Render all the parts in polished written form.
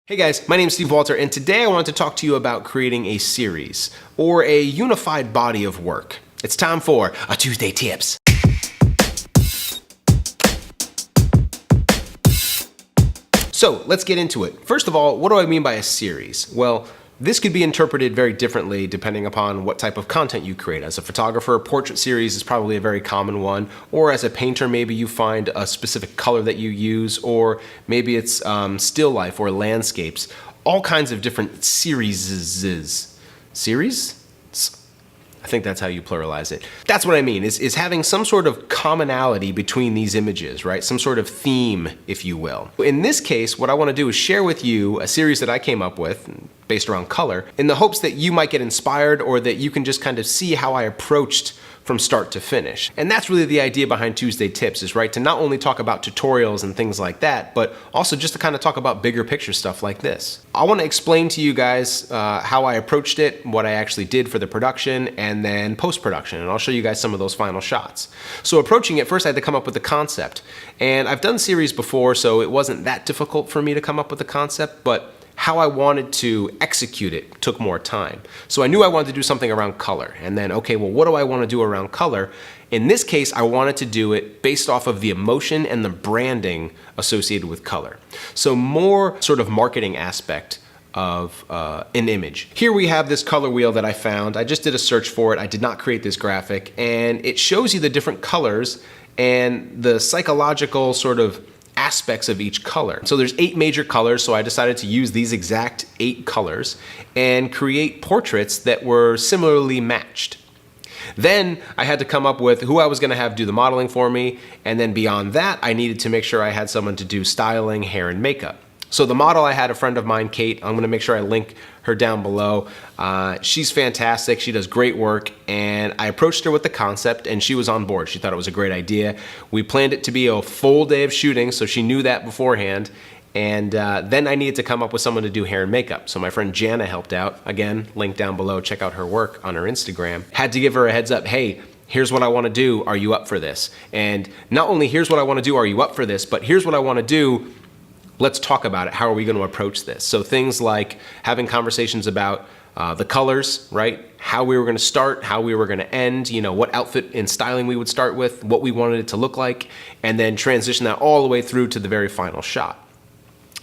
Hey guys, my name is Steve Walter, and today I wanted to talk to you about creating a series or a unified body of work. It's time for a Tuesday Tips. So let's get into it. First of all, what do I mean by a series? Well, this could be interpreted very differently depending upon what type of content you create. As a photographer, a portrait series is probably a very common one. Or as a painter, maybe you find a specific color that you use, or maybe it's still life or landscapes. All kinds of different series. Series? I think that's how you pluralize it. That's what I mean, is having some sort of commonality between these images, right? Some sort of theme, if you will. In this case, what I want to do is share with you a series that I came up with based around color in the hopes that you might get inspired or that you can just kind of see how I approached from start to finish. And that's really the idea behind Tuesday Tips is, right, to not only talk about tutorials and things like that, but also just to kind of talk about bigger picture stuff like this. I want to explain to you guys how I approached it, what I actually did for the production, and then post-production, and I'll show you guys some of those final shots. So approaching it, first I had to come up with the concept. And I've done series before, so it wasn't that difficult for me to come up with the concept, but how I wanted to execute it took more time. So I knew I wanted to do something around color. And then, okay, well, what do I want to do around color? In this case, I wanted to do it based off of the emotion and the branding associated with color. So more sort of marketing aspect of an image. Here we have this color wheel that I found. I just did a search for it. I did not create this graphic. And it shows you the different colors and the psychological sort of aspects of each color. So there's 8 major colors, so I decided to use these exact 8 colors and create portraits that were similarly matched. Then I had to come up with who I was going to have do the modeling for me, and then beyond that I needed to make sure I had someone to do styling, hair, and makeup. So the model, I had a friend of mine, Kate. I'm going to make sure I link her down below. She's fantastic. She does great work, and I approached her with the concept and she was on board. She thought it was a great idea. We planned it to be a full day of shooting, so she knew that beforehand. And then I needed to come up with someone to do hair and makeup. So my friend Jana helped out. Again, link down below. Check out her work on her Instagram. Had to give her a heads up. Hey, here's what I want to do. Are you up for this? And not only here's what I want to do. Are you up for this? But here's what I want to do. Let's talk about it. How are we going to approach this? So things like having conversations about the colors, right? How we were going to start, how we were going to end, you know, what outfit and styling we would start with, what we wanted it to look like, and then transition that all the way through to the very final shot.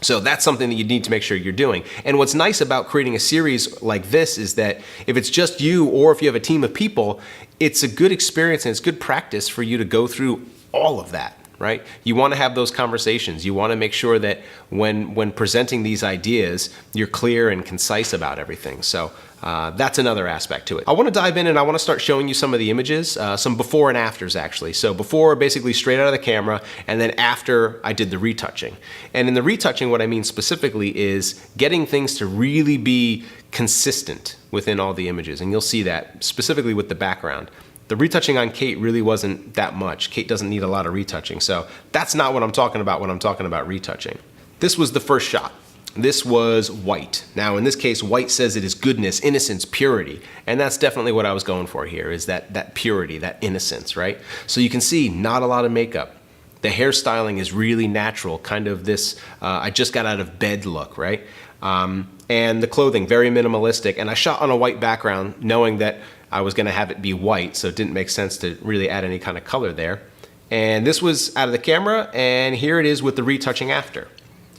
So that's something that you need to make sure you're doing. And what's nice about creating a series like this is that if it's just you or if you have a team of people, it's a good experience and it's good practice for you to go through all of that. Right? You want to have those conversations. You want to make sure that when presenting these ideas, you're clear and concise about everything. So that's another aspect to it. I want to dive in and I want to start showing you some of the images, some before and afters actually. So before, basically straight out of the camera, and then after I did the retouching. And in the retouching, what I mean specifically is getting things to really be consistent within all the images. And you'll see that specifically with the background. The retouching on Kate really wasn't that much. Kate doesn't need a lot of retouching, so that's not what I'm talking about when I'm talking about retouching. This was the first shot. This was white. Now in this case, white says it is goodness, innocence, purity, and that's definitely what I was going for here, is that purity, that innocence, right? So you can see not a lot of makeup. The hairstyling is really natural, kind of this I just got out of bed look, right? And the clothing, very minimalistic, and I shot on a white background knowing that I was going to have it be white, so it didn't make sense to really add any kind of color there. And this was out of the camera, and here it is with the retouching after.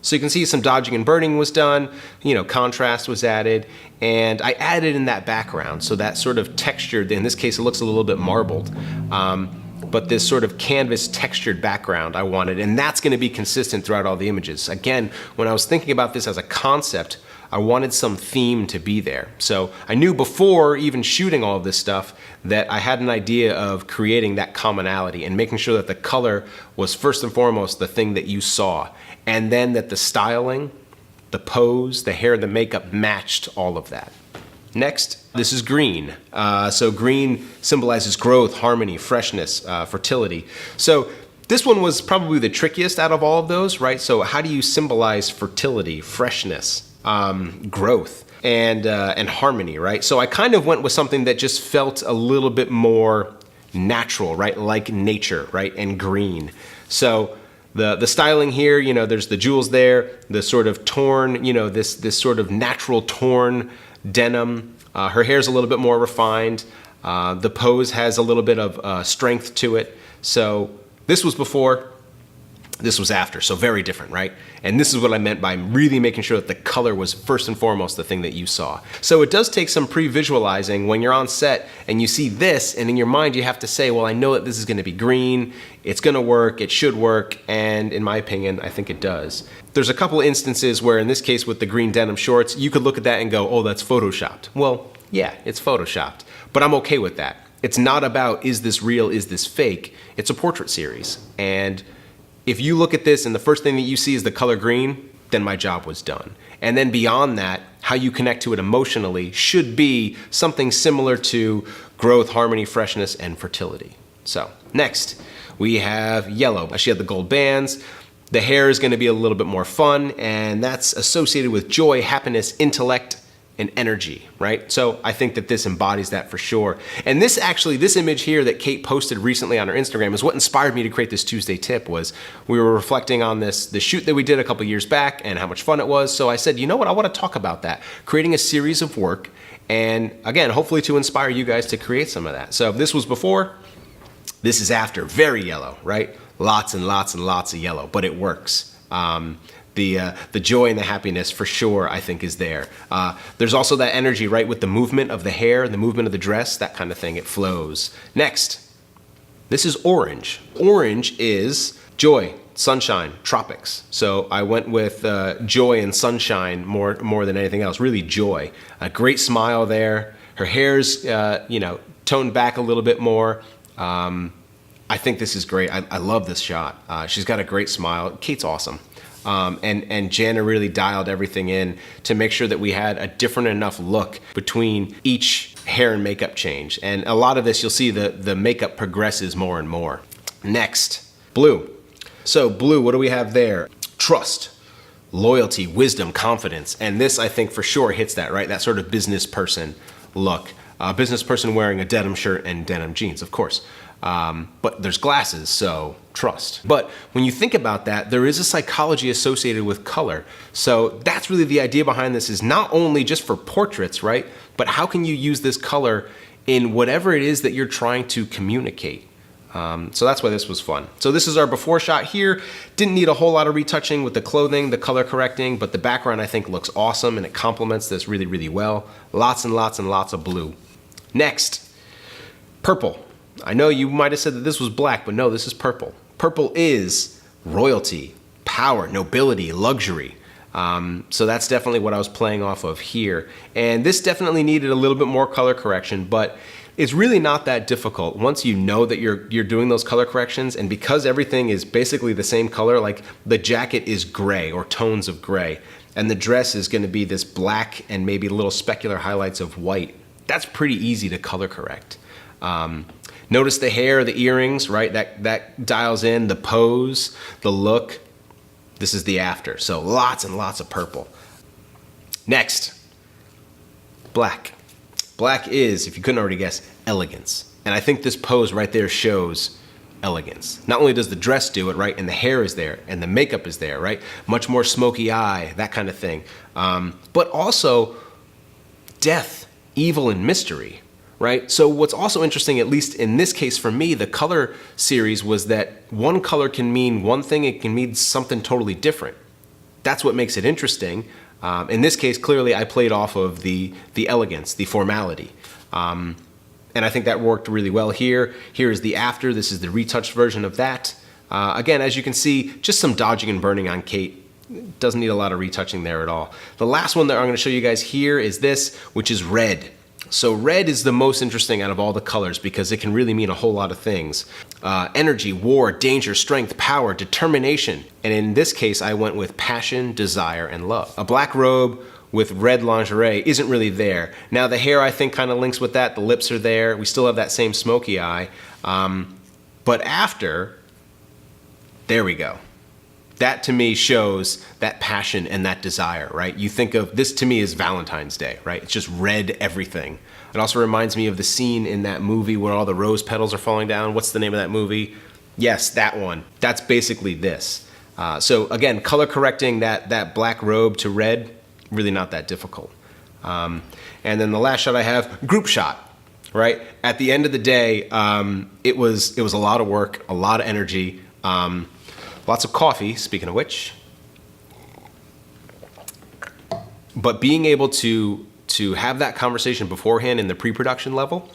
So you can see some dodging and burning was done, you know, contrast was added, and I added in that background, so that sort of textured, in this case it looks a little bit marbled, but this sort of canvas textured background I wanted, and that's going to be consistent throughout all the images. Again, when I was thinking about this as a concept, I wanted some theme to be there. So I knew before even shooting all of this stuff that I had an idea of creating that commonality and making sure that the color was first and foremost the thing that you saw, and then that the styling, the pose, the hair, the makeup matched all of that. Next, this is green. So green symbolizes growth, harmony, freshness, fertility. So this one was probably the trickiest out of all of those, right? So how do you symbolize fertility, freshness, growth, and harmony, right? So I kind of went with something that just felt a little bit more natural, right? Like nature, right? And green. So The styling here, you know, there's the jewels there, the sort of torn, you know, this sort of natural torn denim. Her hair's a little bit more refined. The pose has a little bit of strength to it. So this was before, this was after, so very different, right? And this is what I meant by really making sure that the color was first and foremost the thing that you saw. So it does take some pre-visualizing when you're on set and you see this, and in your mind you have to say, well, I know that this is gonna be green, it's gonna work, it should work, and in my opinion, I think it does. There's a couple instances where, in this case with the green denim shorts, you could look at that and go, oh, that's photoshopped. Well, yeah, it's photoshopped, but I'm okay with that. It's not about, is this real, is this fake? It's a portrait series, and if you look at this and the first thing that you see is the color green, then my job was done. And then beyond that, how you connect to it emotionally should be something similar to growth, harmony, freshness, and fertility. So next, we have yellow. She had the gold bands. The hair is gonna be a little bit more fun, and that's associated with joy, happiness, intellect, and energy, right? So I think that this embodies that for sure. And this image here that Kate posted recently on her Instagram is what inspired me to create this Tuesday tip. Was we were reflecting on the shoot that we did a couple years back and how much fun it was. So I said, you know what, I wanna talk about that. Creating a series of work, and again, hopefully to inspire you guys to create some of that. So this was before, this is after, very yellow, right? Lots and lots and lots of yellow, but it works. The joy and the happiness for sure, I think, is there. There's also that energy, right, with the movement of the hair, the movement of the dress, that kind of thing, it flows. Next, this is orange. Orange is joy, sunshine, tropics. So I went with joy and sunshine more than anything else, really joy. A great smile there. Her hair's, toned back a little bit more. I think this is great. I love this shot. She's got a great smile. Kate's awesome. And Jana really dialed everything in to make sure that we had a different enough look between each hair and makeup change. And a lot of this, you'll see the makeup progresses more and more. Next, blue. So blue, what do we have there? Trust, loyalty, wisdom, confidence. And this, I think, for sure hits that, right? That sort of business person look. Business person wearing a denim shirt and denim jeans, of course. But there's glasses, so trust. But when you think about that, there is a psychology associated with color. So that's really the idea behind this, is not only just for portraits, right? But how can you use this color in whatever it is that you're trying to communicate? So that's why this was fun. So this is our before shot here. Didn't need a whole lot of retouching with the clothing, the color correcting, but the background I think looks awesome and it complements this really, really well. Lots and lots and lots of blue. Next, purple. I know you might have said that this was black, but no, this is purple. Purple is royalty, power, nobility, luxury. So that's definitely what I was playing off of here. And this definitely needed a little bit more color correction, but it's really not that difficult once you know that you're doing those color corrections. And because everything is basically the same color, like the jacket is gray or tones of gray, and the dress is gonna be this black and maybe little specular highlights of white, that's pretty easy to color correct. Notice the hair, the earrings, right? That dials in the pose, the look. This is the after. So lots and lots of purple. Next, black. Black is, if you couldn't already guess, elegance. And I think this pose right there shows elegance. Not only does the dress do it, right? And the hair is there and the makeup is there, right? Much more smoky eye, that kind of thing. But also death, evil, and mystery. Right? So what's also interesting, at least in this case for me, the color series, was that one color can mean one thing, it can mean something totally different. That's what makes it interesting. In this case, clearly I played off of the elegance, the formality. And I think that worked really well here. Here is the after, this is the retouched version of that. Again, as you can see, just some dodging and burning on Kate. Doesn't need a lot of retouching there at all. The last one that I'm gonna show you guys here is this, which is red. So red is the most interesting out of all the colors because it can really mean a whole lot of things. Energy, war, danger, strength, power, determination. And in this case, I went with passion, desire, and love. A black robe with red lingerie isn't really there. Now the hair I think kind of links with that. The lips are there. We still have that same smoky eye. But after, there we go. That to me shows that passion and that desire, right? You think of this, to me, is Valentine's Day, right? It's just red everything. It also reminds me of the scene in that movie where all the rose petals are falling down. What's the name of that movie? Yes, that one. That's basically this. So again, color correcting that black robe to red, really not that difficult. And then the last shot I have, group shot. Right? At the end of the day, it was a lot of work, a lot of energy, lots of coffee, speaking of which. But being able to have that conversation beforehand in the pre-production level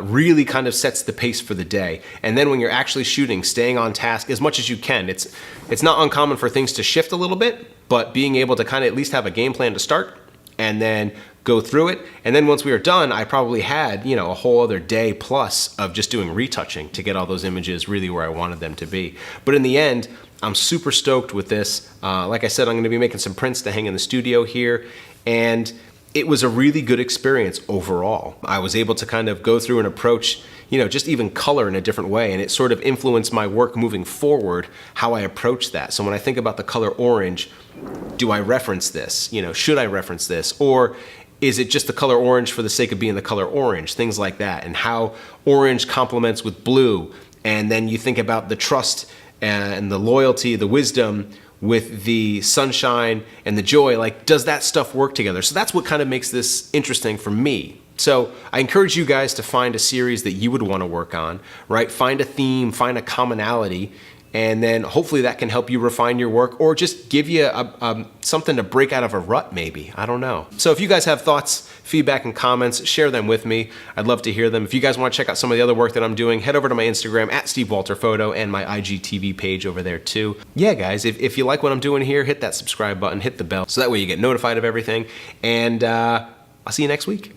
really kind of sets the pace for the day. And then when you're actually shooting, staying on task as much as you can. It's not uncommon for things to shift a little bit, but being able to kind of at least have a game plan to start and then go through it. And then once we were done, I probably had, a whole other day plus of just doing retouching to get all those images really where I wanted them to be. But in the end, I'm super stoked with this. Like I said, I'm going to be making some prints to hang in the studio here. And it was a really good experience overall. I was able to kind of go through and approach, just even color in a different way. And it sort of influenced my work moving forward, how I approach that. So when I think about the color orange, do I reference this? Should I reference this? Or is it just the color orange for the sake of being the color orange? Things like that. And how orange complements with blue. And then you think about the trust and the loyalty, the wisdom with the sunshine and the joy. Like, does that stuff work together? So that's what kind of makes this interesting for me. So I encourage you guys to find a series that you would want to work on, right? Find a theme, find a commonality, and then hopefully that can help you refine your work or just give you something to break out of a rut maybe. I don't know. So if you guys have thoughts, feedback, and comments, share them with me. I'd love to hear them. If you guys want to check out some of the other work that I'm doing, head over to my Instagram @SteveWalterPhoto and my IGTV page over there too. Yeah, guys, if you like what I'm doing here, hit that subscribe button, hit the bell, so that way you get notified of everything. And I'll see you next week.